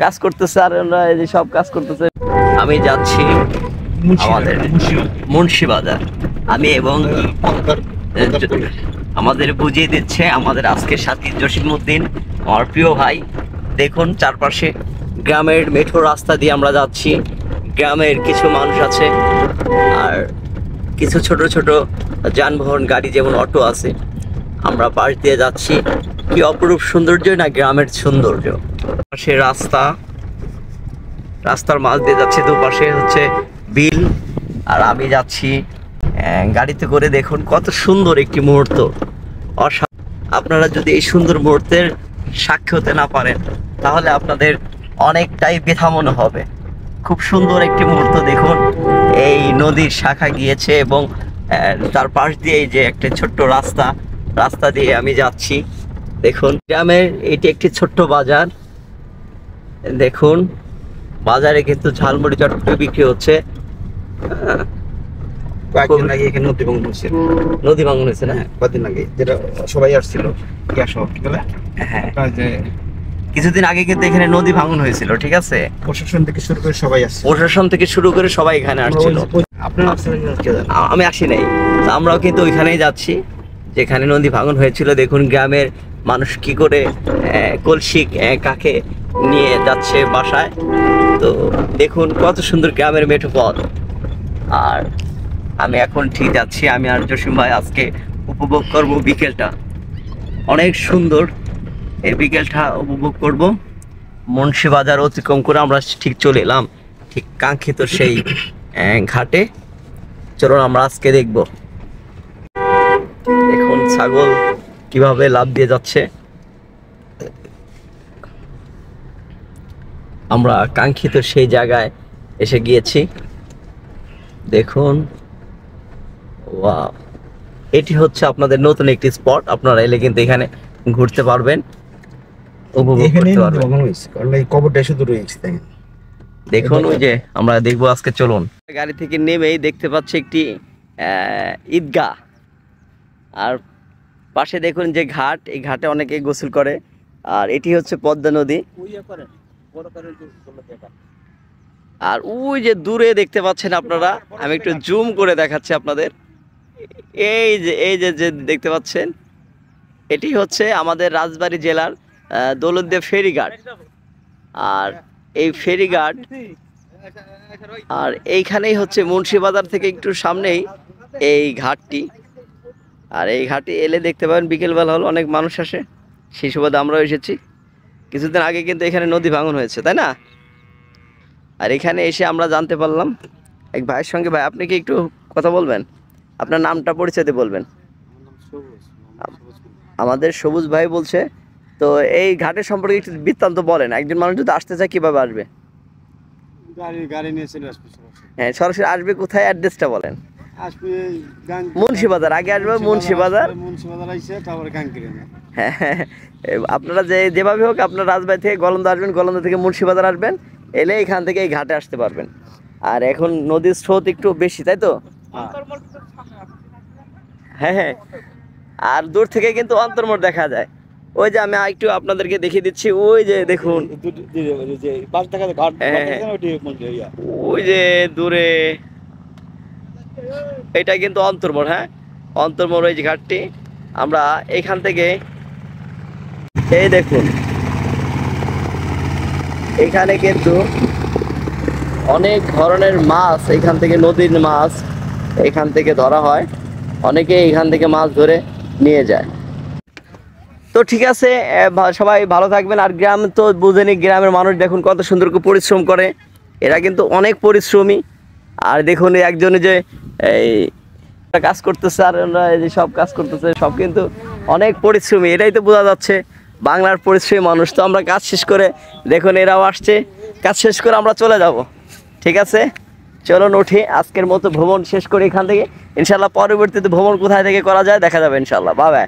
কাজ করতেছে আর এই যে সব কাজ করতেছে। আমি যাচ্ছি আমাদের মুন্সিবাজার। আমি এবং আমাদের বুঝিয়ে দিচ্ছে আমাদের আজকের সাথী জসিমউদ্দিন, আমার প্রিয় ভাই। দেখুন চারপাশে গ্রামের মেঠো রাস্তা দিয়ে আমরা যাচ্ছি। গ্রামের কিছু মানুষ আছে আর কিছু ছোট ছোট যানবাহন গাড়ি যেমন অটো আছে। আমরা পাশ দিয়ে যাচ্ছি। কি অপরূপ সৌন্দর্য না গ্রামের সৌন্দর্য। পাশে রাস্তার মাঝ দিয়ে যাচ্ছে, দুপাশে হচ্ছে বিল আর আমি যাচ্ছি গাড়িতে করে। দেখুন কত সুন্দর একটি মুহূর্ত। আপনারা যদি এই সুন্দর মুহূর্তের সাক্ষী হতে না পারেন তাহলে আপনাদের অনেকটাই বৃথা মনে হবে। খুব সুন্দর একটি মুহূর্ত। দেখুন এই নদীর শাখা গিয়েছে এবং তার পাশ দিয়ে এই যে একটা ছোট্ট রাস্তা দিয়ে আমি যাচ্ছি। দেখুন গ্রামের এটি একটি ছোট্ট বাজার। দেখুন বাজারে কিন্তু ঝালমুড়ি চটপটি বিক্রি হচ্ছে। কয়েকদিন আগে এখানে নদী ভাঙন হয়েছে না? কয়েকদিন আগে যেটা সবাই আসছিল হ্যাঁ, কিছুদিন আগে কিন্তু এখানে নদী ভাঙন হয়েছিল। ঠিক আছে, প্রশাসন থেকে শুরু করে সবাই আসছে। প্রশাসন থেকে শুরু করে সবাই এখানে আসছিল। আপনারা আমি আসি নাই, আমরাও কিন্তু ওইখানেই যাচ্ছি যেখানে নদী ভাঙন হয়েছিল। দেখুন গ্রামের মানুষ কি করে কলসি কাকে নিয়ে যাচ্ছে বাসায়। তো দেখুন কত সুন্দর গ্রামের মেঠো পথ। আর আমি এখন ঠিক যাচ্ছি। আমি আর জসিম ভাই আজকে উপভোগ করব বিকেলটা। অনেক সুন্দর এই বিকেলটা উপভোগ করব। মুন্সিবাজার অতিক্রম করে আমরা ঠিক চলে এলাম ঠিক কাঙ্ক্ষিত সেই ঘাটে। চলুন আমরা আজকে দেখব। দেখুন ছাগল কিভাবে লাফ দিয়ে যাচ্ছে। আমরা কাঙ্ক্ষিত সেই জায়গায় এসে গিয়েছি। দেখুন ওয়াও, এটি হচ্ছে আপনাদের নতুন একটি স্পট। আপনারা এলে কিন্তু এখানে ঘুরতে পারবেন, উপভোগ করতে পারবেন। কারণ এই কবরটা শুধু রয়েছে। দেখুন ওই যে আমরা দেখবো আজকে। চলুন। গাড়ি থেকে নেমেই দেখতে পাচ্ছি একটি ঈদগাহ আর পাশে দেখুন যে ঘাট, এই ঘাটে অনেকে গোসল করে। আর এটি হচ্ছে পদ্মা নদী। আর ওই যে দূরে দেখতে পাচ্ছেন আপনারা, আমি একটু জুম করে দেখাচ্ছি আপনাদের। এই যে দেখতে পাচ্ছেন, এটি হচ্ছে আমাদের রাজবাড়ী জেলার দৌলতদিয়া ফেরিঘাট। আর এই ফেরিঘাট আর এইখানেই হচ্ছে মুন্সিবাজার থেকে একটু সামনেই এই ঘাটটি। আর এই ঘাটে এলে দেখতে পাবেন বিকেলবেলা হলো অনেক মানুষ আসে। সেই সুবাদে আমরাও এসেছি। কিছুদিন আগে কিন্তু এখানে নদী ভাঙন হয়েছে, তাই না? আর এখানে এসে আমরা জানতে পারলাম এক ভাইয়ের সঙ্গে। ভাই আপনি কি একটু কথা বলবেন? আপনার নামটা পরিচয় দিয়ে বলবেন। আমাদের সবুজ ভাই বলছে। তো এই ঘাটের সম্পর্কে একটু বৃত্তান্ত বলেন। একজন মানুষ যদি আসতে চায় কিভাবে আসবে? গাড়ি নিয়ে চলে আসবে। হ্যাঁ, সরাসরি আসবে। কোথায় অ্যাড্রেসটা বলেন? মুন্সিবাজার আগে আসবে। মুন্সিবাজার হ্যাঁ, আপনারা যেভাবে হোক আপনার রাজবাড়ী থেকে গলন্দা আসবেন, গলন্দা থেকে মুন্সিবাজার আসবেন, এলে এখান থেকে এই ঘাটে আসতে পারবেন। আর এখন নদীর স্রোত একটু বেশি, তাই তো? হ্যাঁ, আর দূর থেকে কিন্তু অন্তর্মোড় দেখা যায়। ওই যে আমি একটু আপনাদেরকে দেখিয়ে দিচ্ছি। ওই যে দেখুন, ওই যে দূরে এটা কিন্তু অন্তর্মোড়। হ্যাঁ, অন্তর্মোড় ওই যে ঘাটটি। আমরা এখান থেকে এই দেখুন, এখানে কিন্তু অনেক ধরনের মাছ, এখান থেকে নদীর মাছ এখান থেকে ধরা হয়। অনেকে এখান থেকে মাছ ধরে নিয়ে যায়। তো ঠিক আছে, সবাই ভালো থাকবেন। আর গ্রাম তো বুঝেনি, গ্রামের মানুষ দেখুন কত সুন্দর করে পরিশ্রম করে। এরা কিন্তু অনেক পরিশ্রমী। আর দেখুন একজনে যে এই কাজ করতেছে আর এই যে সব কাজ করতেছে, সব কিন্তু অনেক পরিশ্রমী। এটাই তো বোঝা যাচ্ছে বাংলার পরিশ্রমী মানুষ। তো আমরা কাজ শেষ করে দেখুন এরাও আসছে, কাজ শেষ করে আমরা চলে যাব। ঠিক আছে, চলুন উঠি। আজকের মতো ভ্রমণ শেষ করি এখান থেকে। ইনশাল্লাহ পরবর্তীতে ভ্রমণ কোথায় থেকে করা যায় দেখা যাবে ইনশাল্লাহ। Bye bye.